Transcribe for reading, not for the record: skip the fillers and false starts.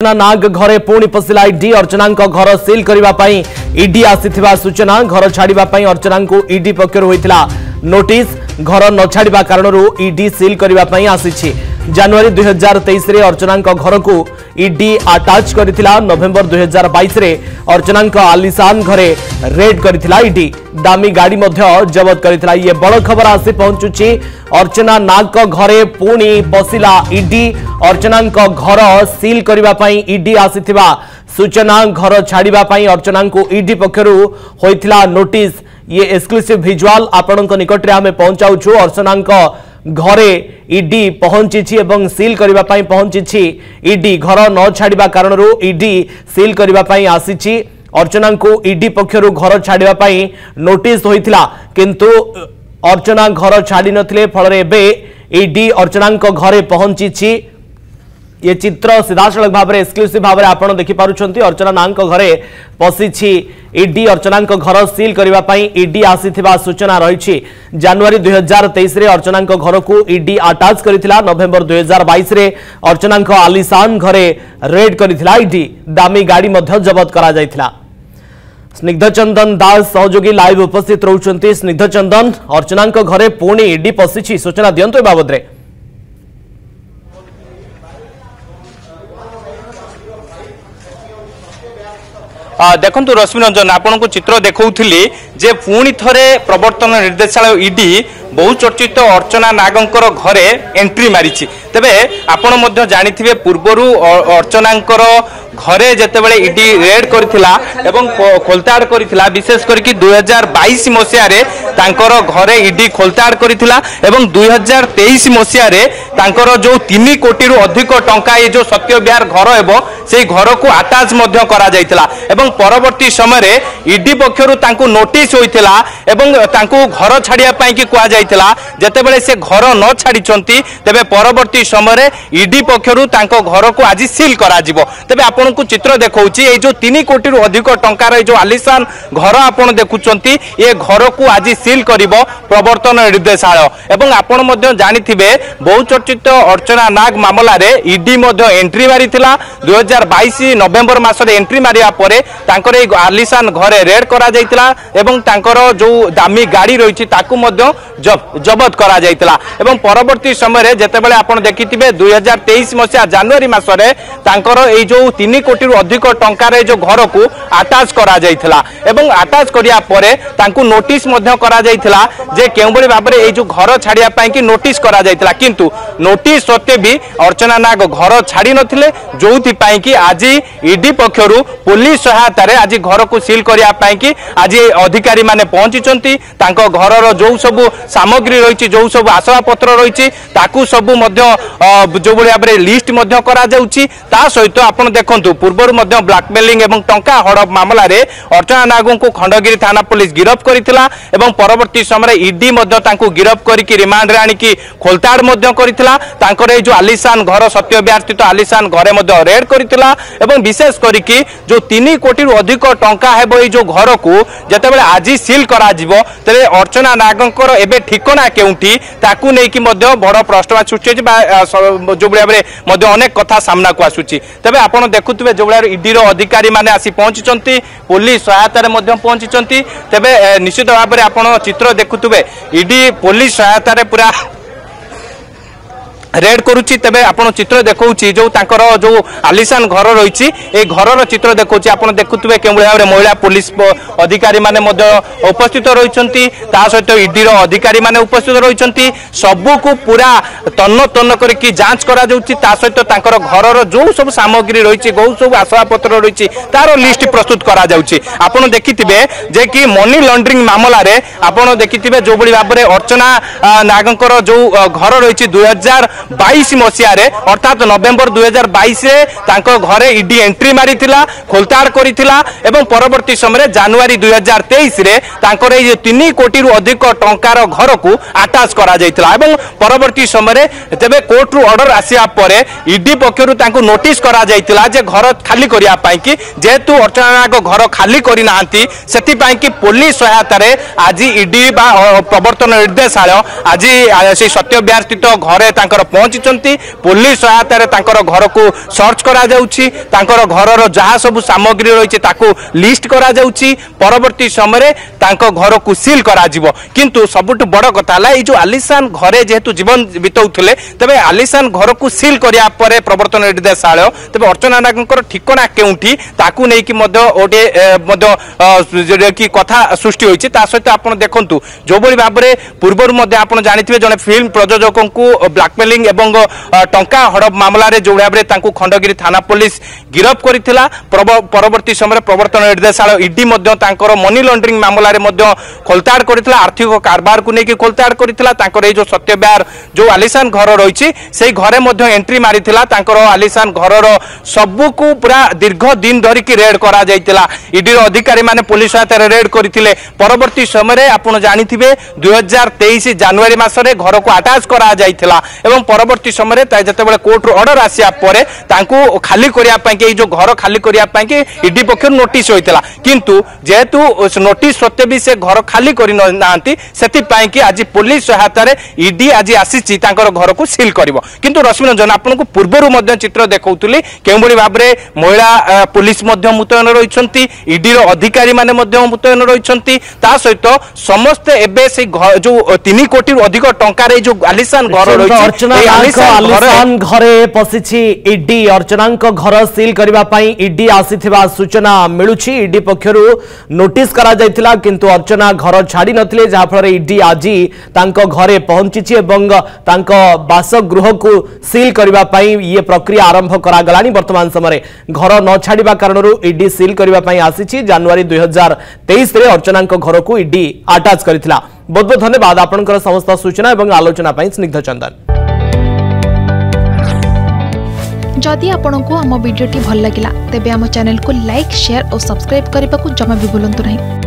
नाग घरे पुणी पशिला ईडी अर्चना घर सिल करने ईडी आसीथिबा सूचना घर छाड़ा अर्चना को ईडी पक्षर होइतिला नोटिस घर न छाड़ा कारण ईडी सिल करने आसी जनवरी 2023 रे अर्चना घर को ईडी अटैच करथिला नवेम्बर 2022 रे अर्चना आलिशान घरे रेड करथिला ईडी दामी गाड़ी मध्य जबत करथिला। ये बड़ खबर आसी पहुंचुची अर्चना नाग घरे पुणी पशिला ईडी अर्चना घर सिल करने ईडी आसीथिबा सूचना घर छाड़ा अर्चना को ईडी पक्षर होइतिला नोटिस। ये एक्सक्लूसिव विजुअल आपण निकट में पहुंचाऊछु अर्चना घरे ईडी पहुंची एवं सील करने पहुंची ईडी घर न छाड़ा कारण ईडी सील करने आसी अर्चना को ईडी पक्षर घर छाड़ा नोटिस होइतिला किंतु अर्चना घर छाड़ी नथिले फल ईडी अर्चना घरे पहुंची। ये चित्र सीधासलख भाव में एक्सक्लूसिव भाव में आपड़ देखिपुंट अर्चना नांक घरे पशिछि ईडी अर्चना घर सिल करने ईडी आसीथिबा सूचना रही। जनवरी 2023 रे अर्चना घर को ईडी अटैच करथिला नवेम्बर 2022 रे अर्चना आलिशान घरे रेड करथिला ईडी दामी गाड़ी मध्य जबत करा जायथिला। स्निग्ध चंदन दास सहयोगी लाइव उपस्थित रहउछंती। स्निग्ध चंदन अर्चना घरे पुणी ईडी पशिछि सूचना दियंतु बाबद रे। देखु रश्मि रंजन आपण को चित्र देखौथिली जे पुणी थरे प्रवर्तन निर्देशालय ईडी बहुचर्चित अर्चना नागंकर घरे एंट्री मारिछि। तेबे आपण मध्य जानिथिबे पूर्वरु अर्चनांकर घरे जेतेबेले ईडी रेड करथिला एवं खोलताड़ करथिला विशेष करके 2022 मसिया रे तांकर घरे ईडी खोलताड़ करथिला एवं 2023 मसिया रे तांकर जो 3 कोटी रु अधिक टंका ये जो सत्य विहार घर हेबो से घर को अटैच मध्य करा जायतिला एवं परवर्ती समय रे ईडी पक्षरु तांको नोटिस होइतिला एवं तांको घर छाड़िया पई कि कुआ जायतिला जेतेबेले से घर न छाड़िचंती तेबे परवर्ती समय रे ईडी पक्षरु तांको घर को आज सील करा जिवो। तेबे आपण को चित्र देखौछि ए जो 3 कोटी रु अधिक टंकार जो आलिशान घर आपण देखुचंती ये घर को आज सील करिवो प्रवर्तन निर्देशालय एवं आपण मध्य जानिथिबे बहुचर्चित अर्चना नाग मामला रे ईडी मध्य एंट्री मारिथिला 2022 नवेम्बर मास रे एंट्री मारिया परे तांकर ए आलिशान घरे रेड करा जायतिला एवं तांकर जो दामी गाड़ी रहिछि ताकू मध्य जबत करा जायतिला एवं परवर्ती समय रे जेतेबेले आपण देखिथिबे 2023 मसिया जनवरी मास रे तांकर ए जो 3 कोटी रु अधिक टंका रे जो घर को अटैच करा जायतिला एवं अटैच करिया परे तांकू नोटिस मध्य करा जायतिला जे केउबळी भाबरे ए जो घर छाड़िया पई कि नोटिस करा जायतिला किंतु नोटिस सत्ते भी अर्चना नाग घर छाड़ी नथिले जोथि पई कि आज ईडी पक्षरु पुलिस सहायता रे आज घर को सील करिया पई कि आज अधिकारी माने पहुंचीचंती तांको घरर जो सब सामग्री रहिछि जो सब आसवा पत्र रहिछि ताकू सब मध्य जो बळी भाबरे लिस्ट मध्य करा जाउछि। ता सहित आपण देखंतु पूर्वर मध्य ब्लैकमेलिंग एवं टंका हड़प मामला रे अर्चना नागो को खंडगिरी थाना पुलिस गिरफ्त करिथिला एवं परवर्ती समय ईडी मध्य तांको गिरफ्त करिकि रिमांड रे आनिकि खोलताड़ मध्य करिथिला तांकर ए जो आलिशान घर सत्य विहार स्थित आलिशान घरे मध्य रेड करिथिला एवं विशेष करिकि जो 3 कोटी रु अधिक टंका हेबो ए जो घर को जेतेबेले आज सील करा जिवो तले अर्चना नागंकर एबे ठिकाना केउंठी ताकू नै कि मध्य बड़ प्रश्न सृष्टि जो बळे भाबरे मध्य अनेक कथा सामना को आसुची। तबे आपण देखुतबे जो बळे ईडी रो अधिकारी माने आसी पहुंचीचंती पुलिस सहायता रे मध्य पहुंचीचंती तबे निश्चित भाव में आपण चित्र देखुतबे ईडी पुलिस सहायता रे पूरा रेड करुच्ची। तेबे आपण चित्र देखौछि जो तांकर जो आलिशान घर रहिछि ए घरर चित्र देखौछि आपण देखुतबे केउ भाबरे महिला पुलिस अधिकारी माने मध्य उपस्थित रहिछंती ता सहित ईडी रो अधिकारी माने उपस्थित रहिछंती सबु को पूरा तन्न तन्न करके जांच करा जाउछि ता सहित तांकर घरर जो सब सामग्री रहिछि गौ सब आसवा पत्र रहिछि तारो लिस्ट प्रस्तुत करा जाउछि। आपण देखिथिबे जे कि मनी लॉन्ड्रिंग मामला रे आपण देखिथिबे जो बळी भाबरे अर्चना नागंकर जो घर रहिछि 2022 मसिया रे अर्थात नवेम्बर 2022 रे तांको घरे ईडी एंट्री मारिथिला खोलताड़ करिथिला एवं परवर्ती समय जनवरी 2023 रे तांकर ए 3 कोटी रु अधिक टंकार घर को अटैच करा जायतिला एवं परवर्ती समय तेबे कोर्ट रु ऑर्डर आसिया परे ईडी पक्षरु तांको नोटिस करा जायतिला जे घर खाली करिया पई कि जेतु अर्चना नाग घर खाली करि नांती सेति पई कि पुलिस सहायता रे आज ईडी बा प्रवर्तन निर्देशालय आज से सत्य विहार स्थित घरे तांकर पहुंची पुलिस सहायतार घर को सर्च करा जाउछि तांकर घरर जहाँ सब सामग्री रही लिस्ट करा जाउछि परवर्ती समय घर को सील करा जिवो किंतु सबुठ बड़ कथा है जो आलिशान घरे जेहेतु जीवन बिताउथिले तबे आलिशान घर को सील करिया परे प्रवर्तन निर्देशालय तबे अर्चना नागंकर ठिकाना केउठी ताकू नै कि कि कथा सृष्टि होइछि ता सहित आपण देखंतु जो बळी भाबरे पूर्वरु मध्ये आपण जानिथिबे जने फिल्म प्रयोजकों को ब्लैकमेलिंग एवं टंका हड़प मामला रे जो भाबरे तांकू खंडगिरी थाना पुलिस गिरफ करिथिला परवर्ती समय प्रवर्तन निर्देशालय ईडी मध्ये तांकर मनी लॉन्ड्रिंग मामला रे मध्ये खोलताड़ करिथिला आर्थिक कारबार को लेकिन खोलताड़ करिथिला तांकर ए जो सत्यब्यार जो आलिशान घर रही से घरे मध्ये एंट्री मारिथिला तांकर आलिशान घरर सबु को पूरा दीर्घ दिन धरिकी रेड करा जाइतिला ईडी अधिकारी माने पुलिस सहायता रेड करथिले परवर्ती समय आपण जानिथिबे 2023 जनवरी मासरे घर को अटैच करा जाइतिला एवं परवर्ती समय जेतेबेले कोर्ट रो ऑर्डर आसिया परे तांकू खाली करिया पई के जो घर खाली करिया पई के ईडी पक्षर नोटिस होइतिला किंतु जेहेतु नोटिस सत्य भी से घर खाली करि नांती सेति पई कि आज पुलिस सहायता रे ईडी आज आसीची तांकर घर को सील करबो किंतु रश्मि रंजन आपनको पूर्वरु मध्य चित्र देखौतुली केउबळी भाबरे महिला पुलिस मध्य मुतयन रहिसंती ईडी रो अधिकारी माने मध्य मुतयन रहिसंती ता सहित समस्त एबे से जो 3 कोटी अधिक टंका रे जो आलिशान घर रहिछि ए आलिशान घरे पसिछि ईडी अर्चना घर सील करबा पई ईडी आसीथिबा सूचना मिलुछि ईडी पक्षरु नोटिस करा जायतिला किंतु अर्चना घर छाड़ी नथिले जहा फल ईडी आज तांको घरे पहुंची एवं तांको बासगृह को सील करबा पई ये प्रक्रिया आरंभ करा गलानी वर्तमान समय घर न छाड़िबा कारणरू ईडी सील करबा पई आसीछि जनवरी 2023 रे अर्चना घर को ईडी अटैच करथिला बहुत बहुत धन्यवाद आपनकर समस्त सूचना एवं आलोचना पई स्निग्ध चंदन जदि आपंक आम भिडी भल लगा तेब आम चैनल को लाइक शेयर और सब्सक्राइब करने को जमा भी भूलु नहीं।